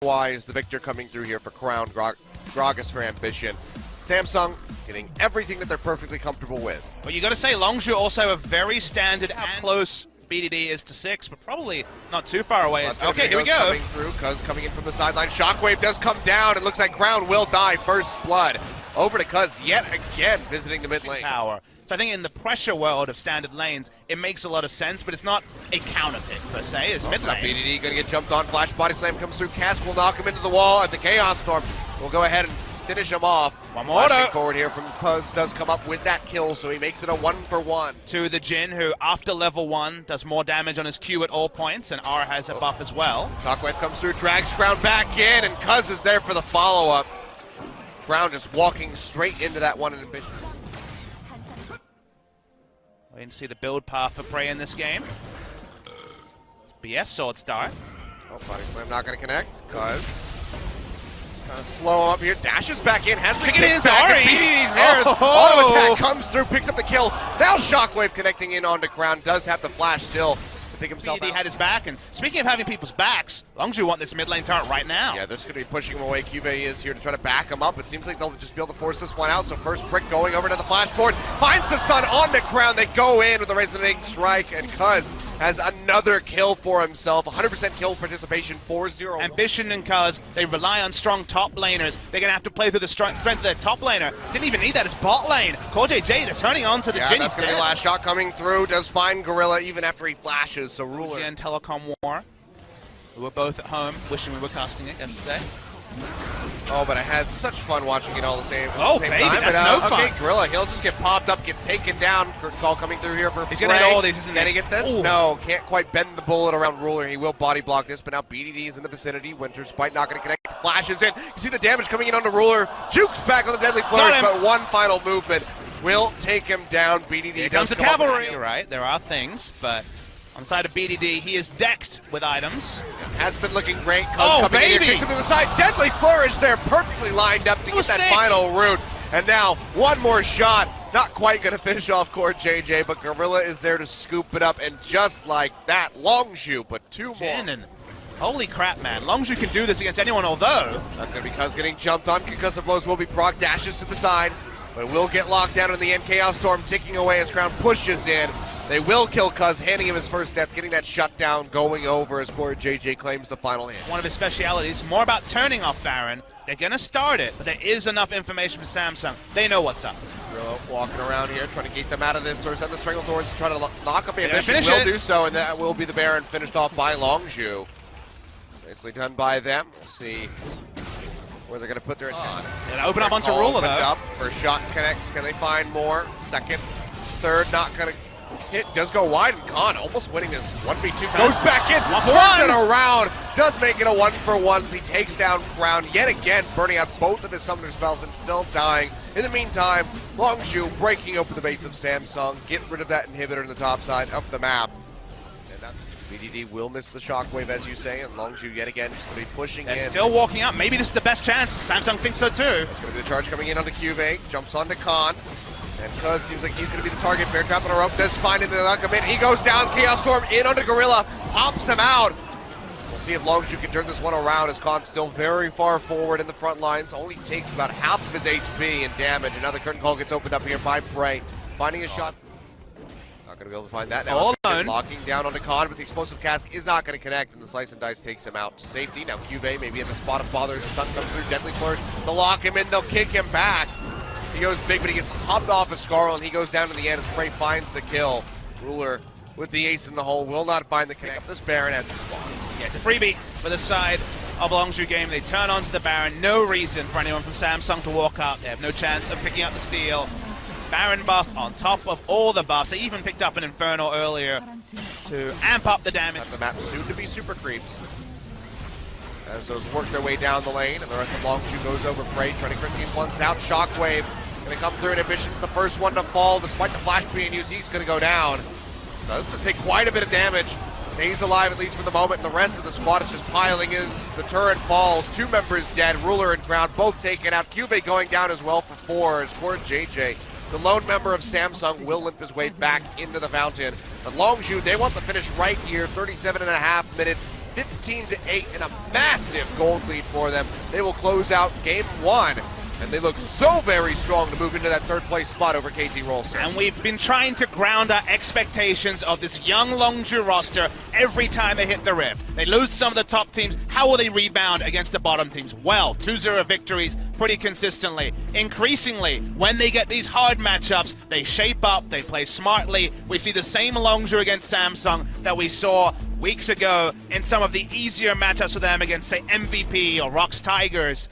wise, the victor coming through here for Crown, Gragas for Ambition. Samsung getting everything that they're perfectly comfortable with. But you got to say, Longzhu also a very standard. How close BDD is to 6, but probably not too far away. Okay, here we go. Coming through, Cuz coming in from the sideline. Shockwave does come down. It looks like Crown will die. First blood over to Cuz yet again, visiting the mid lane. Power. So I think in the pressure world of standard lanes, it makes a lot of sense, but it's not a counter pick per se. It's mid lane. BDD gonna get jumped on. Flash body slam comes through. Cask will knock him into the wall at the Chaos Storm. We'll go ahead and finish him off. One more forward here from Cuz does come up with that kill, so he makes it a 1-for-1. To the Jin, who after level 1 does more damage on his Q at all points, and R has a buff as well. Shockwave comes through, drags Crown back in, and Cuz is there for the follow-up. Crown just walking straight into that one inhibition. Waiting to see the build path for Prey in this game. BF Sword Star. Oh, body slam not going to connect. Cuz kind of slow up here, dashes back in, has the kick back, and BDD's there. Auto attack comes through, picks up the kill. Now Shockwave connecting in onto Crown, does have the flash still to take himself BDD out. had his back, and speaking of having people's backs, Longzhu want this mid lane turret right now. Yeah, they're just going to be pushing him away. Cuvée is here to try to back him up. It seems like they'll just be able to force this one out, so first brick going over to the flash board, finds the stun onto Crown. They go in with a resonating strike, and Cuz has another kill for himself. 100% kill participation, 4-0. Ambition and Cuz, they rely on strong top laners. They're going to have to play through the strength of their top laner. Didn't even need that as bot lane. CoreJJ, they're turning on to the Jin. That's going to be the last shot coming through. Does find Gorilla even after he flashes, so Ruler. And Telecom War. We were both at home wishing we were casting it yesterday. Oh, but I had such fun watching it all the same, oh, same baby, time. That's but, no fun. Okay, Gorilla, he'll just get popped up, gets taken down. Curtain call coming through here for He's going to get all these, isn't he? Can he get this? Ooh. No, can't quite bend the bullet around Ruler. He will body block this, but now BDD is in the vicinity. Winter's Bite not going to connect. Flashes in. You see the damage coming in onto Ruler. Jukes back on the Deadly Flourish, but one final movement will take him down. BDD here comes the cavalry. You're right, there are things, but on the side of BDD, he is decked with items. Has been looking great. Oh, baby! In here, kicks him to the side. Deadly Flourish there, perfectly lined up to get that final root. And now, one more shot. Not quite going to finish off CoreJJ, but Gorilla is there to scoop it up. And just like that, Longzhu, but two more. And holy crap, man. Longzhu can do this against anyone, although that's going to be Cuz getting jumped on. Concussive blows will be proc, dashes to the side. But it will get locked down in the end. Chaos Storm ticking away as Crown pushes in. They will kill Cuz, handing him his first death, getting that shutdown going over as CoreJJ claims the final hit. One of his specialities, more about turning off Baron. They're going to start it, but there is enough information for Samsung. They know what's up. Gorilla walking around here, trying to gate them out of this. Or send the Strangle Doors to try to knock up Ambition. Will do so, and that will be the Baron finished off by Longzhu. Nicely done by them. We'll see where they're going to put their attention. They're open up onto Ruler, though. Up. First shot connects. Can they find more? Second, third, not going to hit. Does go wide, and Khan almost winning this 1v2. Goes back in, turns it around. Does make it a 1-for-1 as he takes down Crown yet again, burning out both of his summoner spells and still dying. In the meantime, Longzhu breaking open the base of Samsung. Get rid of that inhibitor in the top side of the map. BDD will miss the shockwave, as you say, and Longzhu yet again just going to be pushing in. Still walking up. Maybe this is the best chance. Samsung thinks so too. It's going to be the charge coming in onto Cuvée. Jumps onto Khan. And Cuz seems like he's going to be the target. Bear trap on a rope. Does find him to knock him in. He goes down. Chaos Storm in onto Gorilla. Pops him out. We'll see if Longzhu can turn this one around as Khan's still very far forward in the front lines. Only takes about half of his HP and damage. Another curtain call gets opened up here by Prey. Finding a shot. Not going to be able to find that now. All alone. Locking down onto Khan, but the explosive cask is not going to connect, and the slice and dice takes him out to safety. Now Cuvée maybe in the spot of Father's stun comes through. Deadly Flourish. They'll lock him in. They'll kick him back. He goes big, but he gets hopped off of Scarl, and he goes down to the end as Prey finds the kill. Ruler with the ace in the hole will not find the connect. This Baron has his spawns. Yeah, it's a freebie for the side of Longzhu game. They turn onto the Baron. No reason for anyone from Samsung to walk up. They have no chance of picking up the steal. Baron buff on top of all the buffs. They even picked up an Infernal earlier to amp up the damage. The map soon to be super creeps. As those work their way down the lane, and the rest of Longzhu goes over Prey, trying to crit these ones out. Shockwave going to come through, and Ambition's the first one to fall. Despite the flash being used, he's going to go down. Does just take quite a bit of damage. Stays alive, at least for the moment, and the rest of the squad is just piling in. The turret falls. 2 members dead. Ruler and Crown both taken out. Cuvée going down as well for 4 as CoreJJ, the lone member of Samsung, will limp his way back into the fountain. But Longzhu, they want the finish right here. 37.5 minutes 15-8 and a massive gold lead for them. They will close out game 1. And they look so very strong to move into that third place spot over KT Rolster. And we've been trying to ground our expectations of this young Longzhu roster every time they hit the Rift. They lose some of the top teams. How will they rebound against the bottom teams? Well, 2-0 victories pretty consistently. Increasingly, when they get these hard matchups, they shape up, they play smartly. We see the same Longzhu against Samsung that we saw weeks ago in some of the easier matchups for them against, say, MVP or Rocks Tigers.